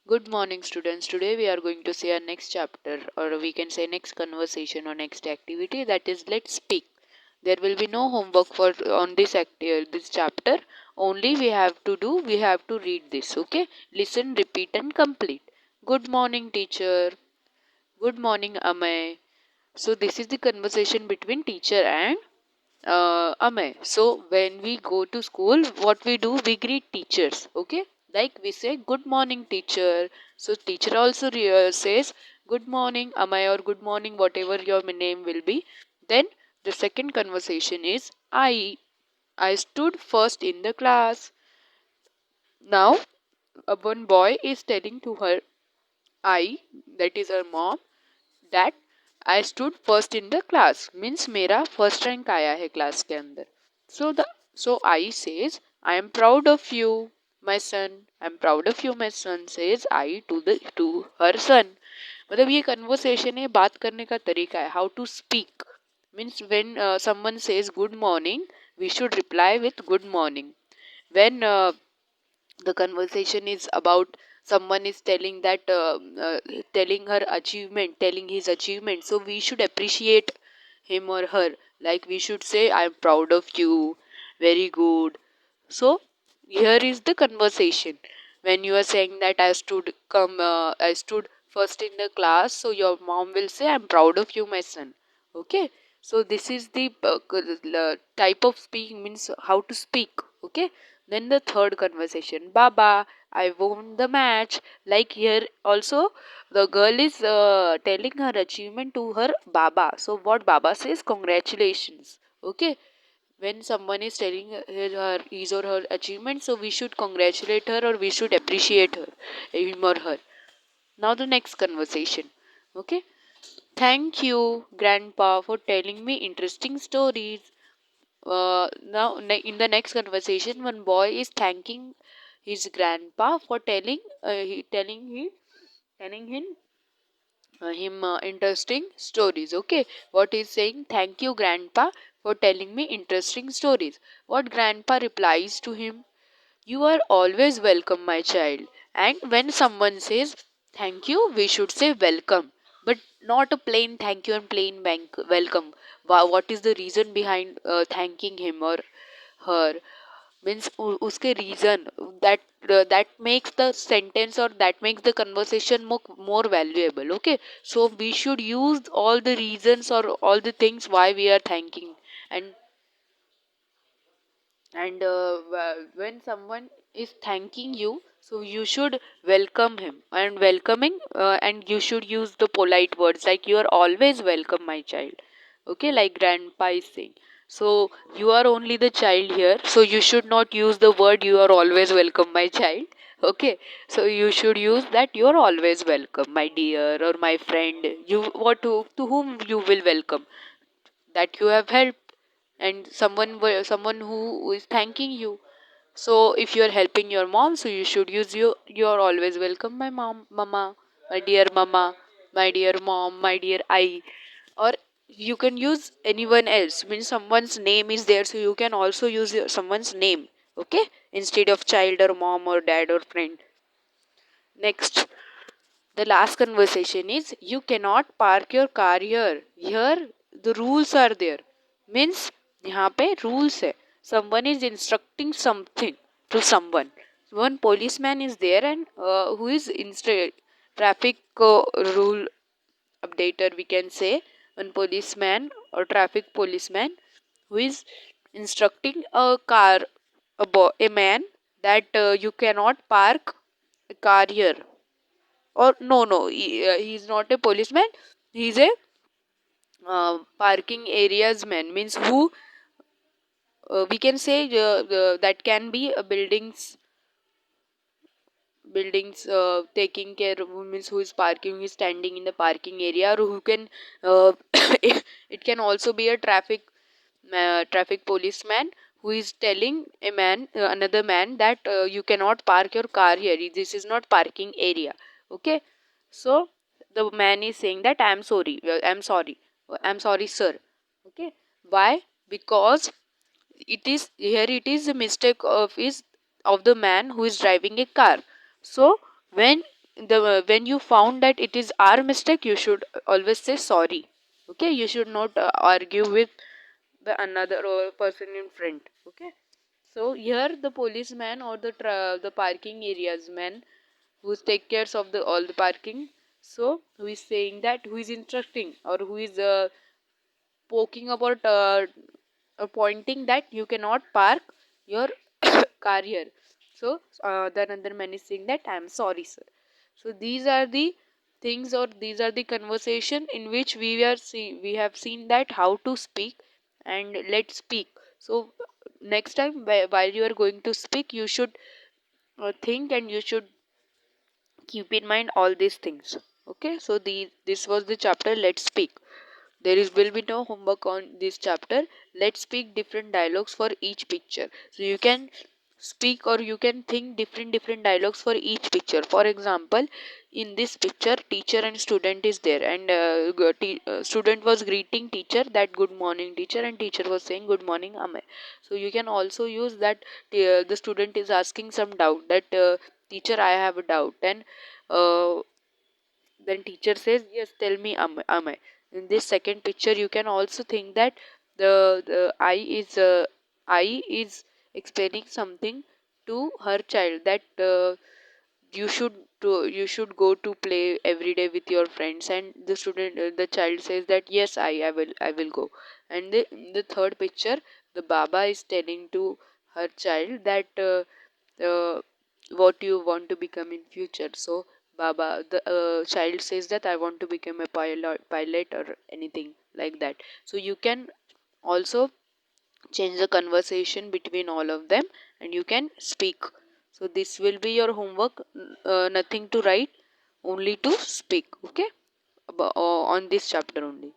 Good morning, students. Today we are going to say our next chapter, or we can say next conversation or next activity. That is, let's speak. There will be no homework for on this chapter. Only we have to read this. Okay, listen, repeat, and complete. Good morning, teacher. Good morning, Amay. So this is the conversation between teacher and Amay. So when we go to school, what we do, we greet teachers. Okay, like we say, "Good morning, teacher." So teacher also says, "Good morning, Amay," or "Good morning," whatever your name will be. Then the second conversation is, I stood first in the class. Now, one boy is telling to her, I, that is her mom, that I stood first in the class, means मेरा first rank आया है class के अंदर. So I says, I am proud of you, my son. I am proud of you, my son, says I to her son. मतलब ये conversation है, बात करने का तरीका है, how to speak. Means when someone says good morning, we should reply with good morning. When the conversation is about someone is telling telling her achievement, telling his achievement, so we should appreciate him or her, like we should say, I am proud of you, very good. So here is the conversation. When you are saying that I stood first in the class, so your mom will say, I'm proud of you, my son. Okay, so this is the type of speaking, means how to speak. Okay, then the third conversation, Baba, I won the match. Like here also, the girl is telling her achievement to her Baba. So what Baba says, congratulations. Okay, when someone is telling his or her achievement, so we should congratulate her or we should appreciate him or her. Now the next conversation. Okay, thank you, Grandpa, for telling me interesting stories. In the next conversation, one boy is thanking his grandpa for telling him interesting stories. Okay, what he's saying, thank you, Grandpa, for telling me interesting stories. What Grandpa replies to him, you are always welcome, my child. And when someone says thank you, we should say welcome, but not a plain thank you and plain welcome. What is the reason behind thanking him or her? Means uske reason that makes the sentence or that makes the conversation more valuable. Okay, so we should use all the reasons or all the things why we are thanking. And when someone is thanking you, so you should welcome him, and welcoming and you should use the polite words like you are always welcome, my child. Okay, like grandpa is saying, so you are only the child here, so you should not use the word you are always welcome, my child. Okay, so you should use that you are always welcome, my dear, or my friend. You what to whom you will welcome, that you have helped, and someone who is thanking you. So if you are helping your mom, so you should use you are always welcome, my mom, mama, my dear mama, my dear mom, my dear I. Or you can use anyone else, means someone's name is there, so you can also use someone's name. Okay, instead of child or mom or dad or friend. Next, the last conversation is, you cannot park your car here. Here the rules are there. Means यहाँ पे rules है. Someone is instructing something to someone. One policeman is there, and who is traffic rule updater, we can say. One policeman or traffic policeman who is instructing a man that you cannot park a car here. Or no, he's not a policeman, he's a parking areas man, means who we can say that can be buildings taking care of, means who is parking, who is standing in the parking area, or who can it can also be a traffic policeman who is telling another man that you cannot park your car here, this is not parking area. Okay, so the man is saying that I'm sorry, sir. Okay, why? Because it is a mistake of the man who is driving a car. So when when you found that it is our mistake, you should always say sorry. Okay, you should not argue with the another person in front. Okay, so here the policeman or the parking areas man who take cares of the all the parking, so who is saying that, who is instructing or who is poking about pointing that you cannot park your car here. So the another man is saying that I am sorry sir. So these are the things, or these are the conversation in which we have seen that how to speak. And let's speak. So next time while you are going to speak, you should think, and you should keep in mind all these things. Okay, so this was the chapter let's speak. There is will be no homework on this chapter. Let's speak different dialogues for each picture. So you can speak, or you can think different dialogues for each picture. For example, in this picture, teacher and student is there, and student was greeting teacher that good morning teacher, and teacher was saying good morning Amay. So you can also use that the student is asking some doubt that teacher I have a doubt, and uh, then teacher says yes tell me am I. In this second picture you can also think that the I is explaining something to her child that you should go to play every day with your friends, and the child says that yes I will go. And in the third picture the baba is telling to her child that uh, what you want to become in future. So baba the child says that I want to become a pilot or anything like that. So you can also change the conversation between all of them, and you can speak. So this will be your homework. Nothing to write, only to speak. Okay, on this chapter only.